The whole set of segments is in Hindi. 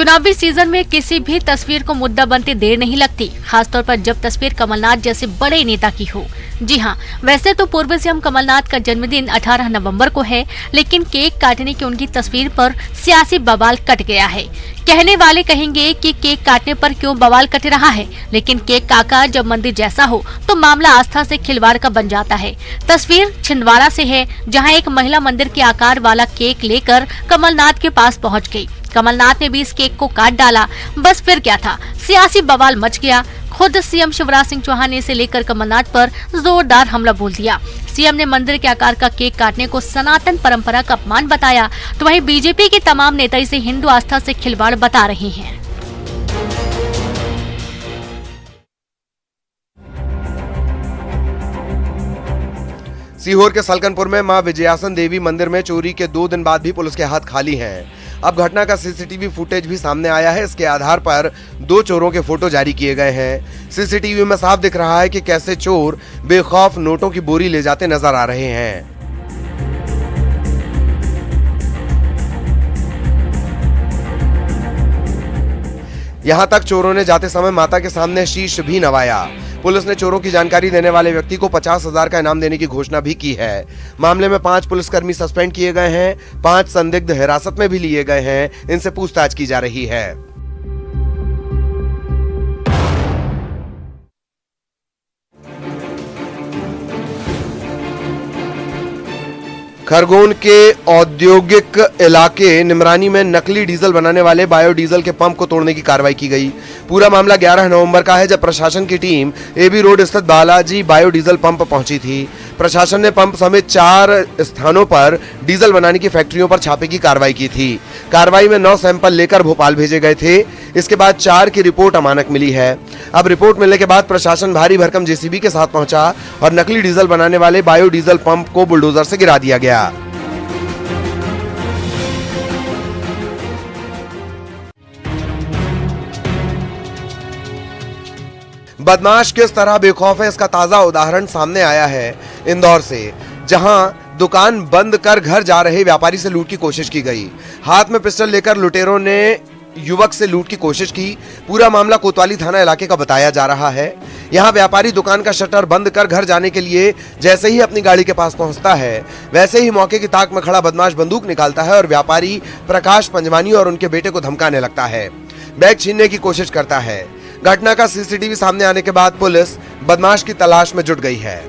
चुनावी सीजन में किसी भी तस्वीर को मुद्दा बनते देर नहीं लगती, खासतौर पर जब तस्वीर कमलनाथ जैसे बड़े नेता की हो। जी हाँ, वैसे तो पूर्व सीएम कमलनाथ का जन्मदिन 18 नवंबर को है, लेकिन केक काटने की उनकी तस्वीर पर सियासी बवाल कट गया है। कहने वाले कहेंगे कि केक काटने पर क्यों बवाल कट रहा है, लेकिन केक का आकार जब मंदिर जैसा हो तो मामला आस्था से खिलवाड़ का बन जाता है। तस्वीर छिंदवाड़ा से है, जहां एक महिला मंदिर के आकार वाला केक लेकर कमलनाथ के पास पहुंच गई। कमलनाथ ने भी इस केक को काट डाला। बस फिर क्या था, सियासी बवाल मच गया। खुद सीएम शिवराज सिंह चौहान ने इसे लेकर कमलनाथ पर जोरदार हमला बोल दिया। सीएम ने मंदिर के आकार का केक काटने को सनातन परंपरा का अपमान बताया, तो वहीं बीजेपी के तमाम नेता इसे हिंदू आस्था से खिलवाड़ बता रहे हैं। सीहोर के सलकनपुर में मां विजयासन देवी मंदिर में चोरी के 2 दिन बाद भी पुलिस के हाथ खाली हैं। अब घटना का सीसीटीवी फुटेज भी सामने आया है। इसके आधार पर 2 चोरों के फोटो जारी किए गए हैं। सीसीटीवी में साफ दिख रहा है कि कैसे चोर बेखौफ नोटों की बोरी ले जाते नजर आ रहे हैं। यहां तक चोरों ने जाते समय माता के सामने शीश भी नवाया। पुलिस ने चोरों की जानकारी देने वाले व्यक्ति को 50,000 का इनाम देने की घोषणा भी की है। मामले में 5 पुलिसकर्मी सस्पेंड किए गए हैं। 5 संदिग्ध हिरासत में भी लिए गए हैं। इनसे पूछताछ की जा रही है। खरगोन के औद्योगिक इलाके निमरानी में नकली डीजल बनाने वाले बायोडीजल के पंप को तोड़ने की कार्रवाई की गई। पूरा मामला 11 नवंबर का है, जब प्रशासन की टीम एबी रोड स्थित बालाजी बायोडीजल पंप पहुंची थी। प्रशासन ने पंप समेत 4 स्थानों पर डीजल बनाने की फैक्ट्रियों पर छापे की कार्रवाई की थी। कार्रवाई में 9 सैंपल लेकर भोपाल भेजे गए थे। इसके बाद 4 की रिपोर्ट अमानक मिली है। अब रिपोर्ट मिलने के बाद प्रशासन भारी भरकम जेसीबी के साथ पहुंचा और नकली डीजल बनाने वाले बायोडीजल पंप को बुलडोजर से गिरा दिया गया। बदमाश किस तरह बेखौफ है, इसका ताजा उदाहरण सामने आया है इंदौर से, जहां दुकान बंद कर घर जा रहे व्यापारी से लूट की कोशिश की गई। हाथ में पिस्टल लेकर लुटेरों ने युवक से लूट की कोशिश की। पूरा मामला कोतवाली थाना इलाके का बताया जा रहा है। यहां व्यापारी दुकान का शटर बंद कर घर जाने के लिए जैसे ही अपनी गाड़ी के पास पहुंचता है, वैसे ही मौके की ताक में खड़ा बदमाश बंदूक निकालता है और व्यापारी प्रकाश पंजवानी और उनके बेटे को धमकाने लगता है। बैग छीनने की कोशिश करता है। घटना का सीसीटीवी सामने आने के बाद पुलिस बदमाश की तलाश में जुट गई है।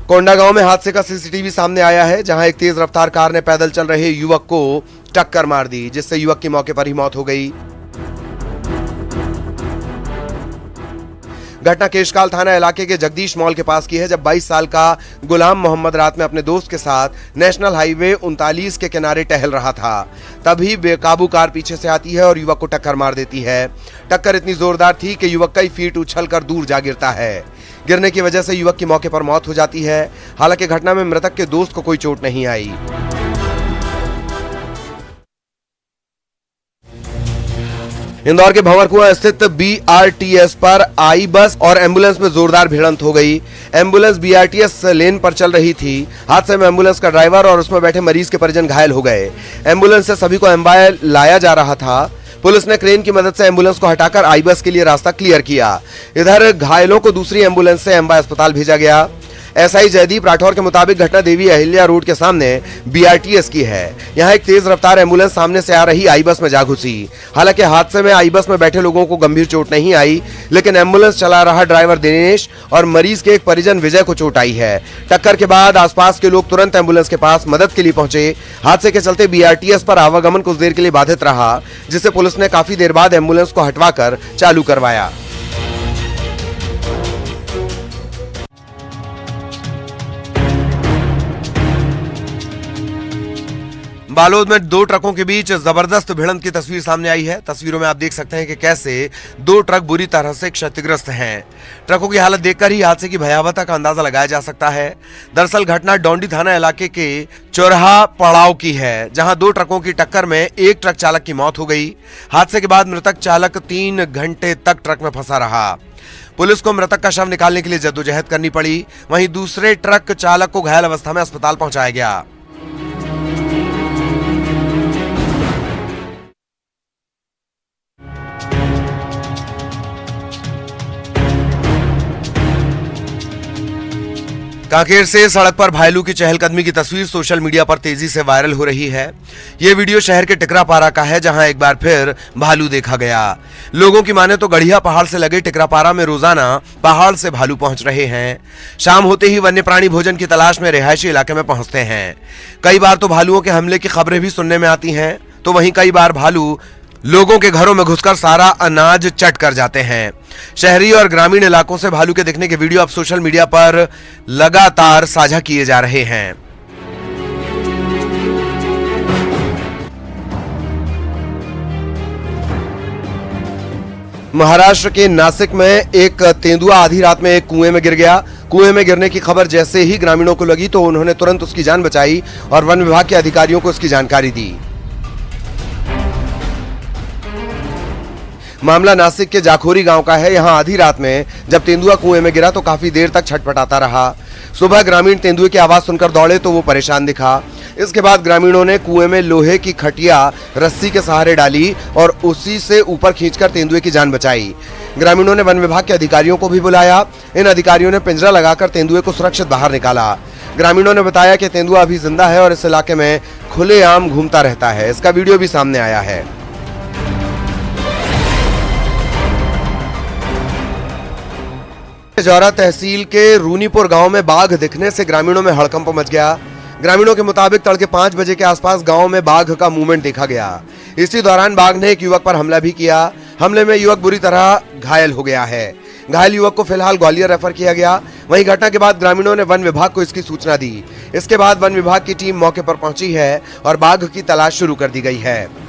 कोंडागांव में हादसे का सीसीटीवी सामने आया है, जहां एक तेज रफ्तार कार ने पैदल चल रहे युवक को टक्कर मार दी, जिससे युवक की मौके पर ही मौत हो गई। घटना केशकाल थाना इलाके के जगदीश मॉल के पास की है, जब 22 साल का गुलाम मोहम्मद रात में अपने दोस्त के साथ नेशनल हाईवे 39 के किनारे टहल रहा था। तभी बेकाबू कार पीछे से आती है और युवक को टक्कर मार देती है। टक्कर इतनी जोरदार थी कि युवक कई फीट उछलकर दूर जा गिरता है। गिरने की वजह से युवक की मौके पर मौत हो जाती है। हालांकि घटना में मृतक के दोस्त को कोई चोट नहीं आई। इंदौर के भंवरकुआं स्थित बीआरटीएस पर आई बस और एम्बुलेंस में जोरदार भिड़ंत हो गई। एम्बुलेंस बीआरटीएस लेन पर चल रही थी। हादसे में एम्बुलेंस का ड्राइवर और उसमें बैठे मरीज के परिजन घायल हो गए। एम्बुलेंस से सभी को एम्बाय लाया जा रहा था। पुलिस ने क्रेन की मदद से एम्बुलेंस को हटाकर आई बस के लिए रास्ता क्लियर किया। इधर घायलों को दूसरी एम्बुलेंस से एम्बाय अस्पताल भेजा गया। एसआई जयदीप राठौर के मुताबिक घटना देवी अहिल्या रोड के सामने बीआरटीएस की है। यहां एक तेज रफ्तार एम्बुलेंस सामने से आ रही आई बस में जा घुसी। हालांकि हादसे में आई बस में बैठे लोगों को गंभीर चोट नहीं आई, लेकिन एम्बुलेंस चला रहा ड्राइवर दिनेश और मरीज के एक परिजन विजय को चोट आई है। टक्कर के बाद आसपास के लोग तुरंत एम्बुलेंस के पास मदद के लिए पहुंचे। हादसे के चलते बीआरटीएस पर आवागमन कुछ देर के लिए बाधित रहा, जिससे पुलिस ने काफी देर बाद एम्बुलेंस को हटवाकर चालू करवाया। बालोद में 2 ट्रकों के बीच जबरदस्त भिड़ंत की तस्वीर सामने आई है। तस्वीरों में आप देख सकते हैं कि कैसे 2 ट्रक बुरी तरह से क्षतिग्रस्त हैं। ट्रकों की हालत देखकर ही हादसे की भयावहता का अंदाजा लगाया जा सकता है। दरअसल घटना डोंडी थाना इलाके के चौराहा पड़ाव की है, जहां 2 ट्रकों की टक्कर में एक ट्रक चालक की मौत हो गई। हादसे के बाद मृतक चालक 3 घंटे तक ट्रक में फंसा रहा। पुलिस को मृतक का शव निकालने के लिए जद्दोजहद करनी पड़ी। वहीं दूसरे ट्रक चालक को घायल अवस्था में अस्पताल पहुंचाया गया। कांकेर से सड़क पर भालू की चहलकदमी की तस्वीर सोशल मीडिया पर तेजी से वायरल हो रही है। यह वीडियो शहर के टिकरापारा का है, जहां एक बार फिर भालू देखा गया। लोगों की माने तो गढ़िया पहाड़ से लगे टिकरापारा में रोजाना पहाड़ से भालू पहुंच रहे हैं। शाम होते ही वन्य प्राणी भोजन की तलाश में रिहायशी इलाके में पहुंचते हैं। कई बार तो भालुओं के हमले की खबरें भी सुनने में आती हैं, तो वहीं कई बार भालू लोगों के घरों में घुसकर सारा अनाज चट कर जाते हैं। शहरी और ग्रामीण इलाकों से भालू के दिखने के वीडियो अब सोशल मीडिया पर लगातार साझा किए जा रहे हैं। महाराष्ट्र के नासिक में एक तेंदुआ आधी रात में एक कुएं में गिर गया। कुएं में गिरने की खबर जैसे ही ग्रामीणों को लगी तो उन्होंने तुरंत उसकी जान बचाई और वन विभाग के अधिकारियों को इसकी जानकारी दी। मामला नासिक के जाखोरी गांव का है। यहां आधी रात में जब तेंदुआ कुएं में गिरा तो काफी देर तक छटपटाता रहा। सुबह ग्रामीण तेंदुए की आवाज सुनकर दौड़े तो वो परेशान दिखा। इसके बाद ग्रामीणों ने कुएं में लोहे की खटिया रस्सी के सहारे डाली और उसी से ऊपर खींचकर तेंदुए की जान बचाई। ग्रामीणों ने वन विभाग के अधिकारियों को भी बुलाया। इन अधिकारियों ने पिंजरा लगाकर तेंदुए को सुरक्षित बाहर निकाला। ग्रामीणों ने बताया कि तेंदुआ अभी जिंदा है और इस इलाके में खुलेआम घूमता रहता है। इसका वीडियो भी सामने आया है। जौरा तहसील के रूनीपुर गांव में बाघ दिखने से ग्रामीणों में हड़कंप मच गया। ग्रामीणों के मुताबिक तड़के 5 बजे के आसपास गांव में बाघ का मूवमेंट देखा गया। इसी दौरान बाघ ने एक युवक पर हमला भी किया। हमले में युवक बुरी तरह घायल हो गया है। घायल युवक को फिलहाल ग्वालियर रेफर किया गया। वहीं घटना के बाद ग्रामीणों ने वन विभाग को इसकी सूचना दी। इसके बाद वन विभाग की टीम मौके पर पहुंची है और बाघ की तलाश शुरू कर दी गई है।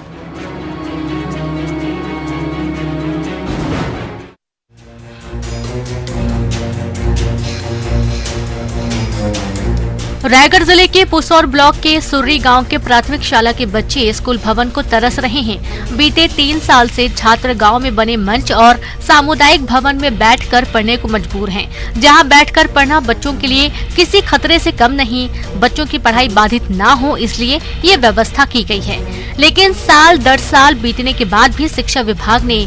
रायगढ़ जिले के पुसौर ब्लॉक के सुर्री गांव के प्राथमिक शाला के बच्चे स्कूल भवन को तरस रहे हैं। बीते 3 साल से छात्र गांव में बने मंच और सामुदायिक भवन में बैठकर पढ़ने को मजबूर हैं, जहां बैठकर पढ़ना बच्चों के लिए किसी खतरे से कम नहीं। बच्चों की पढ़ाई बाधित ना हो इसलिए ये व्यवस्था की गई है। लेकिन साल दर साल बीतने के बाद भी शिक्षा विभाग ने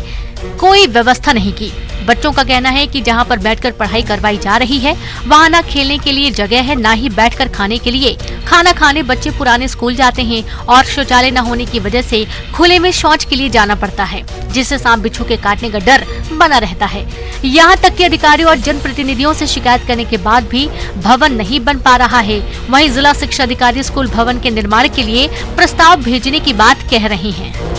कोई व्यवस्था नहीं की। बच्चों का कहना है कि जहां पर बैठकर पढ़ाई करवाई जा रही है वहां ना खेलने के लिए जगह है, ना ही बैठकर खाने के लिए। खाना खाने बच्चे पुराने स्कूल जाते हैं और शौचालय न होने की वजह से खुले में शौच के लिए जाना पड़ता है, जिससे सांप बिच्छू के काटने का डर बना रहता है। यहाँ तक कि अधिकारियों और जनप्रतिनिधियों से शिकायत करने के बाद भी भवन नहीं बन पा रहा है। वहीं जिला शिक्षा अधिकारी स्कूल भवन के निर्माण के लिए प्रस्ताव भेजने की बात कह रहे हैं।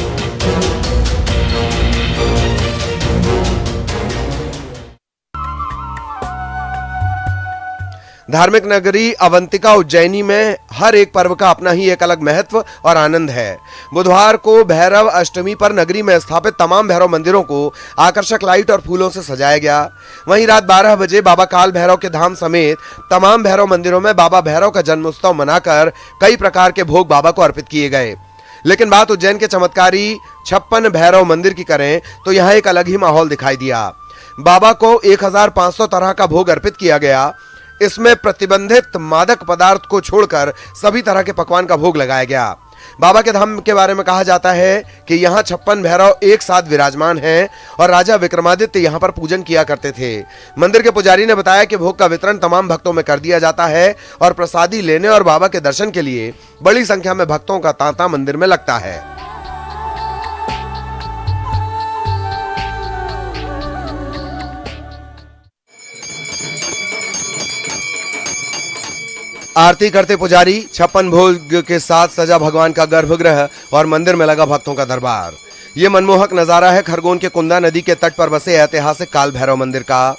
धार्मिक नगरी अवंतिका उज्जैनी में हर एक पर्व का अपना ही एक अलग महत्व और आनंद है। बुधवार को भैरव अष्टमी पर नगरी में स्थापित तमाम भैरव मंदिरों को आकर्षक लाइट और फूलों से सजाया गया। वहीं रात 12 बजे बाबा काल भैरव के धाम समेत तमाम भैरव मंदिरों में बाबा भैरव का जन्मोत्सव मनाकर कई प्रकार के भोग बाबा को अर्पित किए गए। लेकिन बात उज्जैन के चमत्कारी 56 भैरव मंदिर की करें तो यहाँ एक अलग ही माहौल दिखाई दिया। बाबा को 1500 तरह का भोग अर्पित किया गया। इसमें प्रतिबंधित मादक पदार्थ को छोड़कर सभी तरह के पकवान का भोग लगाया गया। बाबा के धाम के बारे में कहा जाता है कि यहाँ 56 भैरव एक साथ विराजमान हैं और राजा विक्रमादित्य यहाँ पर पूजन किया करते थे। मंदिर के पुजारी ने बताया कि भोग का वितरण तमाम भक्तों में कर दिया जाता है और प्रसादी लेने और बाबा के दर्शन के लिए बड़ी संख्या में भक्तों का तांता मंदिर में लगता है। आरती करते पुजारी, 56 भोग के साथ सजा भगवान का गर्भगृह और मंदिर में लगा भक्तों का दरबार। ये मनमोहक नजारा है खरगोन के कुंदा नदी के तट पर बसे ऐतिहासिक काल भैरव मंदिर का।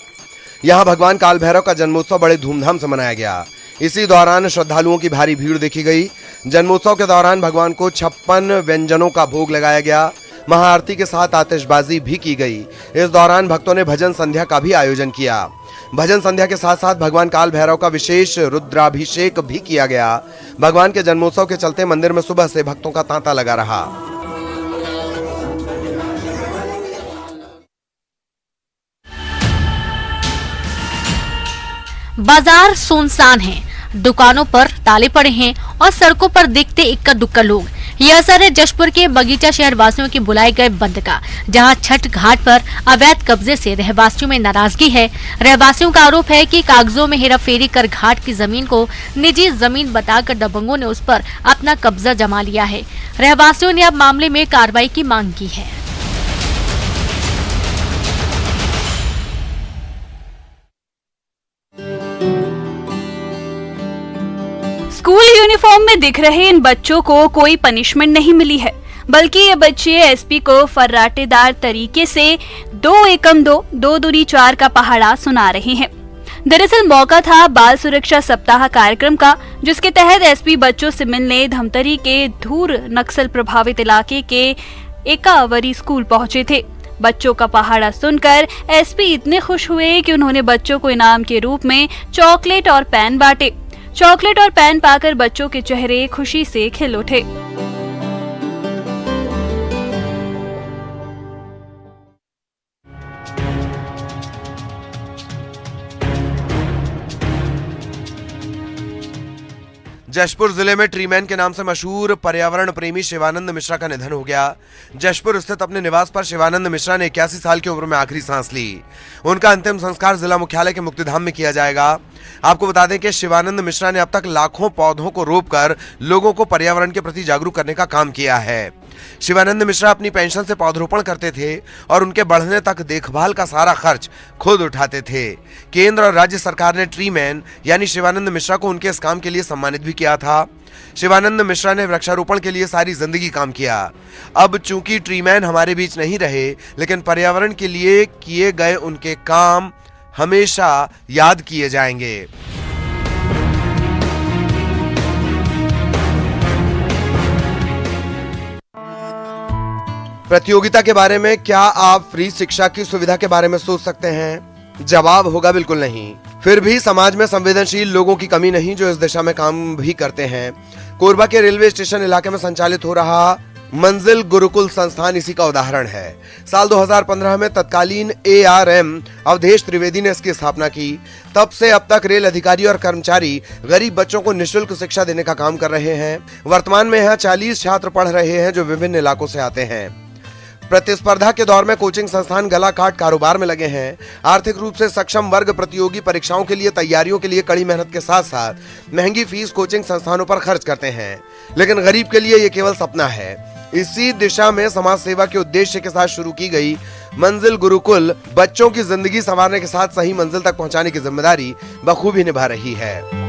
यहाँ भगवान काल भैरव का जन्मोत्सव बड़े धूमधाम से मनाया गया। इसी दौरान श्रद्धालुओं की भारी भीड़ देखी गई। जन्मोत्सव के दौरान भगवान को 56 व्यंजनों का भोग लगाया गया। महाआरती के साथ आतिशबाजी भी की गई। इस दौरान भक्तों ने भजन संध्या का भी आयोजन किया। भजन संध्या के साथ साथ भगवान काल भैरव का विशेष रुद्राभिषेक भी किया गया। भगवान के जन्मोत्सव के चलते मंदिर में सुबह से भक्तों का तांता लगा रहा। बाजार सुनसान है, दुकानों पर ताले पड़े हैं और सड़कों पर दिखते इक्का दुक्का लोग। यह असर है जशपुर के बगीचा शहर वासियों के बुलाए गए बंद का, जहां छठ घाट पर अवैध कब्जे से रहवासियों में नाराजगी है। रहवासियों का आरोप है कि कागजों में हेराफेरी कर घाट की जमीन को निजी जमीन बताकर दबंगों ने उस पर अपना कब्जा जमा लिया है। रहवासियों ने अब मामले में कार्रवाई की मांग की है। स्कूल यूनिफॉर्म में दिख रहे इन बच्चों को कोई पनिशमेंट नहीं मिली है, बल्कि ये बच्चे एसपी को फर्राटेदार तरीके से 2 एकम 2, 2 दूनी 4 का पहाड़ा सुना रहे हैं। दरअसल मौका था बाल सुरक्षा सप्ताह कार्यक्रम का, जिसके तहत एसपी बच्चों से मिलने धमतरी के धूर नक्सल प्रभावित इलाके के एकावरी स्कूल पहुंचे थे। बच्चों का पहाड़ा सुनकर एसपी इतने खुश हुए कि उन्होंने बच्चों को इनाम के रूप में चॉकलेट और पेन बांटे। चॉकलेट और पेन पाकर बच्चों के चेहरे खुशी से खिल उठे। जशपुर जिले में ट्रीमैन के नाम से मशहूर पर्यावरण प्रेमी शिवानंद मिश्रा का निधन हो गया। जशपुर स्थित अपने निवास पर शिवानंद मिश्रा ने 81 साल की उम्र में आखिरी सांस ली। उनका अंतिम संस्कार जिला मुख्यालय के मुक्तिधाम में किया जाएगा। आपको बता दें कि शिवानंद मिश्रा ने अब तक लाखों पौधों को रोपकर लोगों को पर्यावरण के प्रति जागरूक करने का काम किया है। शिवानंद मिश्रा अपनी पेंशन से पौधरोपण करते थे और उनके बढ़ने तक देखभाल का सारा खर्च खुद उठाते थे। केंद्र और राज्य सरकार ने ट्रीमैन यानी शिवानंद मिश्रा को उनके इस काम के लिए सम्मानित भी किया था। शिवानंद मिश्रा ने वृक्षारोपण के लिए सारी जिंदगी काम किया। अब चूंकि ट्रीमैन हमारे बीच नहीं रहे, लेकिन पर्यावरण के लिए किए गए उनके काम हमेशा याद किए जाएंगे। प्रतियोगिता के बारे में क्या आप फ्री शिक्षा की सुविधा के बारे में सोच सकते हैं? जवाब होगा बिल्कुल नहीं। फिर भी समाज में संवेदनशील लोगों की कमी नहीं जो इस दिशा में काम भी करते हैं। कोरबा के रेलवे स्टेशन इलाके में संचालित हो रहा मंजिल गुरुकुल संस्थान इसी का उदाहरण है। साल 2015 में तत्कालीन ARM अवधेश त्रिवेदी ने इसकी स्थापना की। तब से अब तक रेल अधिकारी और कर्मचारी गरीब बच्चों को निःशुल्क शिक्षा देने का काम कर रहे हैं। वर्तमान में यहाँ 40 छात्र पढ़ रहे हैं जो विभिन्न इलाकों से आते हैं। प्रतिस्पर्धा के दौर में कोचिंग संस्थान गला काट कारोबार में लगे हैं। आर्थिक रूप से सक्षम वर्ग प्रतियोगी परीक्षाओं के लिए तैयारियों के लिए कड़ी मेहनत के साथ साथ महंगी फीस कोचिंग संस्थानों पर खर्च करते हैं, लेकिन गरीब के लिए ये केवल सपना है। इसी दिशा में समाज सेवा के उद्देश्य के साथ शुरू की गई मंजिल गुरुकुल बच्चों की जिंदगी संवारने के साथ सही मंजिल तक पहुंचाने की जिम्मेदारी बखूबी निभा रही है।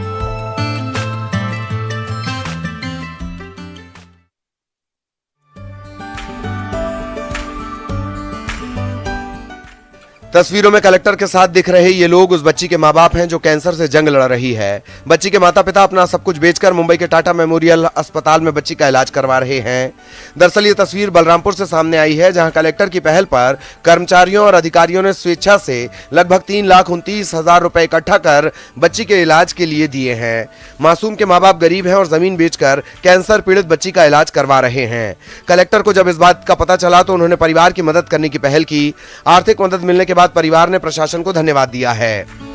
तस्वीरों में कलेक्टर के साथ दिख रहे ये लोग उस बच्ची के माँ बाप हैं जो कैंसर से जंग लड़ रही है। बच्ची के माता पिता अपना सब कुछ बेचकर मुंबई के टाटा मेमोरियल अस्पताल में बच्ची का इलाज करवा रहे हैं। दरअसल ये तस्वीर बलरामपुर से सामने आई है, जहां कलेक्टर की पहल पर कर्मचारियों और अधिकारियों ने स्वेच्छा से लगभग 3,29,000 रुपए इकट्ठा कर बच्ची के इलाज के लिए दिए हैं। मासूम के माँ बाप गरीब हैं और जमीन बेचकर कैंसर पीड़ित बच्ची का इलाज करवा रहे हैं। कलेक्टर को जब इस बात का पता चला तो उन्होंने परिवार की मदद करने की पहल की। आर्थिक मदद मिलने के बाद परिवार ने प्रशासन को धन्यवाद दिया है।